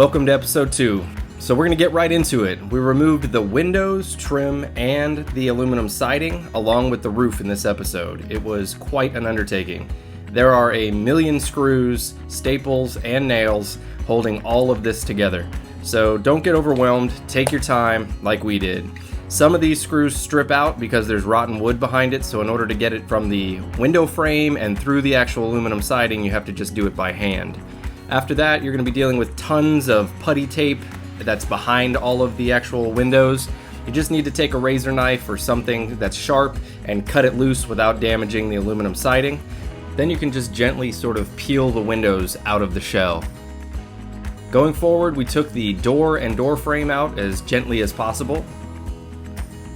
Welcome to episode 2. So we're going to get right into it. We removed the windows, trim, and the aluminum siding, along with the roof in this episode. It was quite an undertaking. There are a million screws, staples, and nails holding all of this together. So don't get overwhelmed, take your time like we did. Some of these screws strip out because there's rotten wood behind it, so in order to get it from the window frame and through the actual aluminum siding, you have to just do it by hand. After that, you're going to be dealing with tons of putty tape that's behind all of the actual windows. You just need to take a razor knife or something that's sharp and cut it loose without damaging the aluminum siding. Then you can just gently sort of peel the windows out of the shell. Going forward, we took the door and door frame out as gently as possible.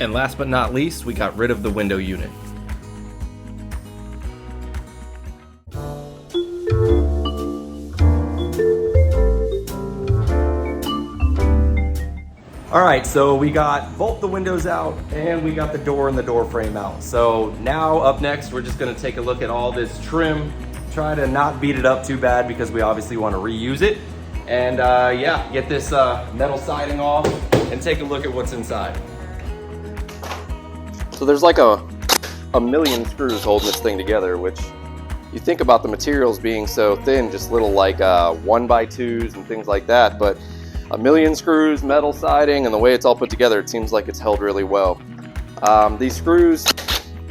And last but not least, we got rid of the window unit. Alright, so we got both the windows out and we got the door and the door frame out. So now up next, we're just going to take a look at all this trim, try to not beat it up too bad because we obviously want to reuse it. And get this metal siding off and take a look at what's inside. So there's like a million screws holding this thing together, which you think about the materials being so thin, just little like 1x2s and things like that, but a million screws, metal siding, and the way it's all put together, it seems like it's held really well. These screws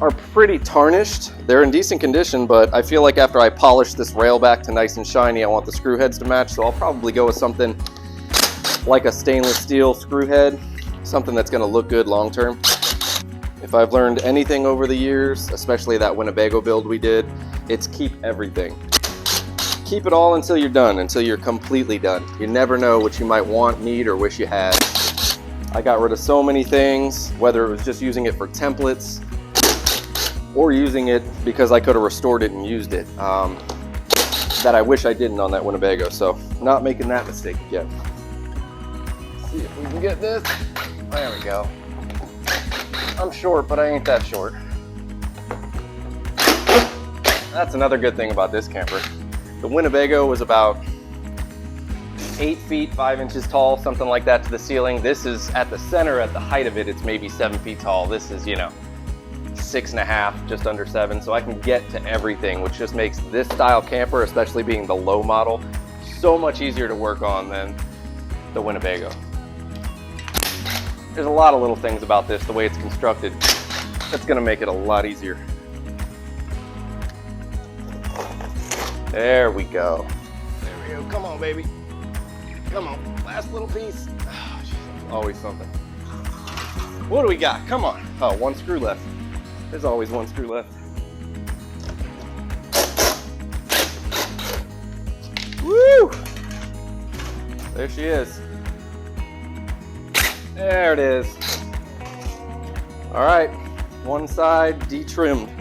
are pretty tarnished. They're in decent condition, but I feel like after I polish this rail back to nice and shiny, I want the screw heads to match, so I'll probably go with something like a stainless steel screw head, something that's gonna look good long term. If I've learned anything over the years, especially that Winnebago build we did, it's keep everything. Keep it all until you're done, until you're completely done. You never know what you might want, need, or wish you had. I got rid of so many things, whether it was just using it for templates or using it because I could have restored it and used it, that I wish I didn't on that Winnebago. So not making that mistake again. Let's see if we can get this. There we go. I'm short, but I ain't that short. That's another good thing about this camper. The Winnebago was about 8 feet, 5 inches tall, something like that to the ceiling. This is at the center, at the height of it, it's maybe 7 feet tall. This is, 6.5, just under 7. So I can get to everything, which just makes this style camper, especially being the low model, so much easier to work on than the Winnebago. There's a lot of little things about this, the way it's constructed, that's gonna make it a lot easier. There we go. There we go. Come on, baby. Come on. Last little piece. Oh, geez, always something. What do we got? Come on. Oh, one screw left. There's always one screw left. Woo! There she is. There it is. All right. One side detrimmed.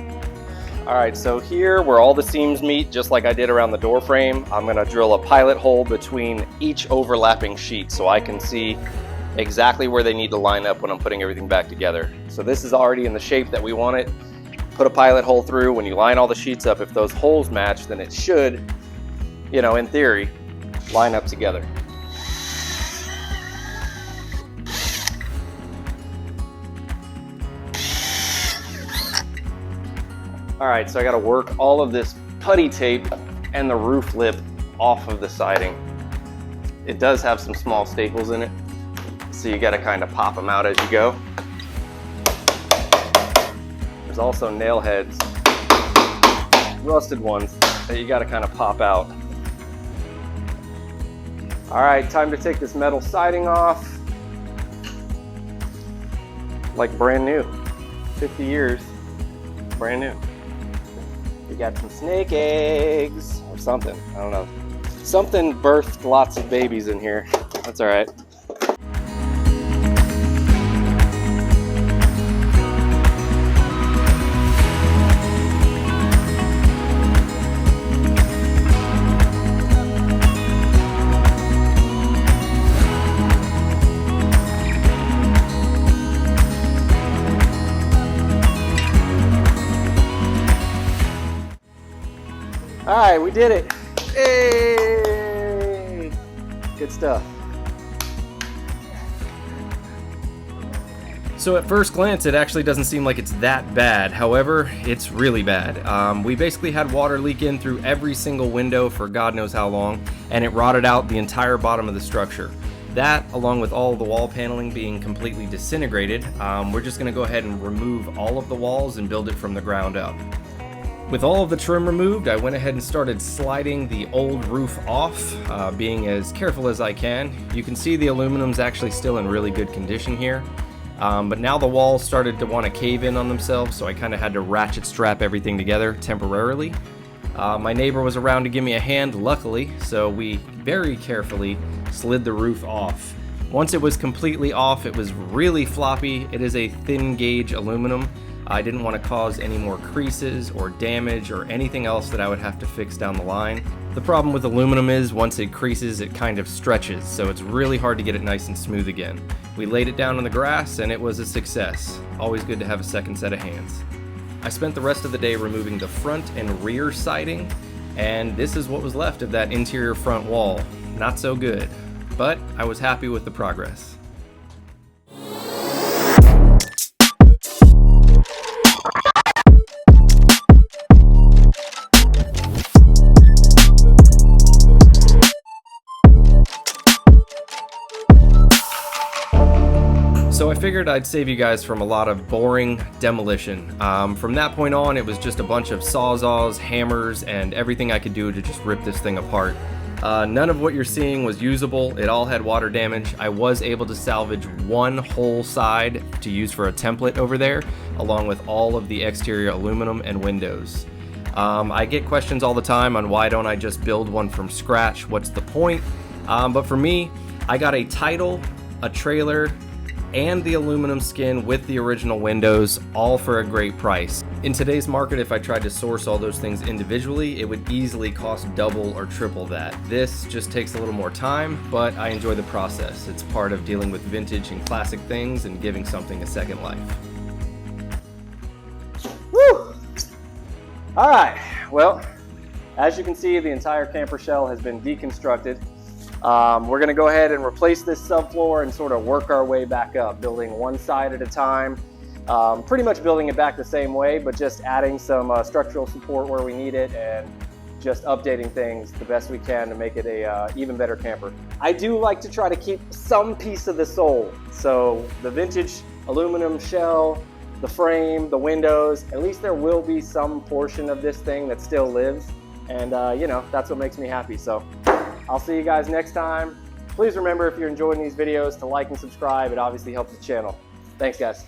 All right, so here where all the seams meet, just like I did around the door frame, I'm gonna drill a pilot hole between each overlapping sheet so I can see exactly where they need to line up when I'm putting everything back together. So this is already in the shape that we want it. Put a pilot hole through. When you line all the sheets up, if those holes match, then it should, in theory, line up together. All right, so I gotta work all of this putty tape and the roof lip off of the siding. It does have some small staples in it, so you gotta kind of pop them out as you go. There's also nail heads, rusted ones, that you gotta kind of pop out. All right, time to take this metal siding off. Like brand new, 50 years, brand new. We got some snake eggs or something. I don't know. Something birthed lots of babies in here. That's all right. All right, we did it. Hey! Good stuff. So at first glance, it actually doesn't seem like it's that bad. However, it's really bad. We basically had water leak in through every single window for God knows how long, and it rotted out the entire bottom of the structure. That, along with all of the wall paneling being completely disintegrated, we're just gonna go ahead and remove all of the walls and build it from the ground up. With all of the trim removed, I went ahead and started sliding the old roof off, being as careful as I can. You can see the aluminum's actually still in really good condition here. But now the walls started to want to cave in on themselves, so I kind of had to ratchet strap everything together temporarily. My neighbor was around to give me a hand, luckily, so we very carefully slid the roof off. Once it was completely off, it was really floppy. It is a thin gauge aluminum. I didn't want to cause any more creases or damage or anything else that I would have to fix down the line. The problem with aluminum is once it creases, it kind of stretches, so it's really hard to get it nice and smooth again. We laid it down on the grass and it was a success. Always good to have a second set of hands. I spent the rest of the day removing the front and rear siding, and this is what was left of that interior front wall. Not so good, but I was happy with the progress. So I figured I'd save you guys from a lot of boring demolition. From that point on, it was just a bunch of sawzalls, hammers, and everything I could do to just rip this thing apart. None of what you're seeing was usable. It all had water damage. I was able to salvage one whole side to use for a template over there, along with all of the exterior aluminum and windows. I get questions all the time on why don't I just build one from scratch, what's the point? But for me, I got a title, a trailer, and the aluminum skin with the original windows, all for a great price. In today's market, if I tried to source all those things individually, it would easily cost double or triple that. This just takes a little more time, but I enjoy the process. It's part of dealing with vintage and classic things and giving something a second life. Woo! All right, well, as you can see, the entire camper shell has been deconstructed. We're going to go ahead and replace this subfloor and sort of work our way back up, building one side at a time. Pretty much building it back the same way, but just adding some structural support where we need it and just updating things the best we can to make it a even better camper. I do like to try to keep some piece of the soul. So the vintage aluminum shell, the frame, the windows, at least there will be some portion of this thing that still lives. And you know, that's what makes me happy. So I'll see you guys next time. Please remember, if you're enjoying these videos, to like and subscribe. It obviously helps the channel. Thanks, guys.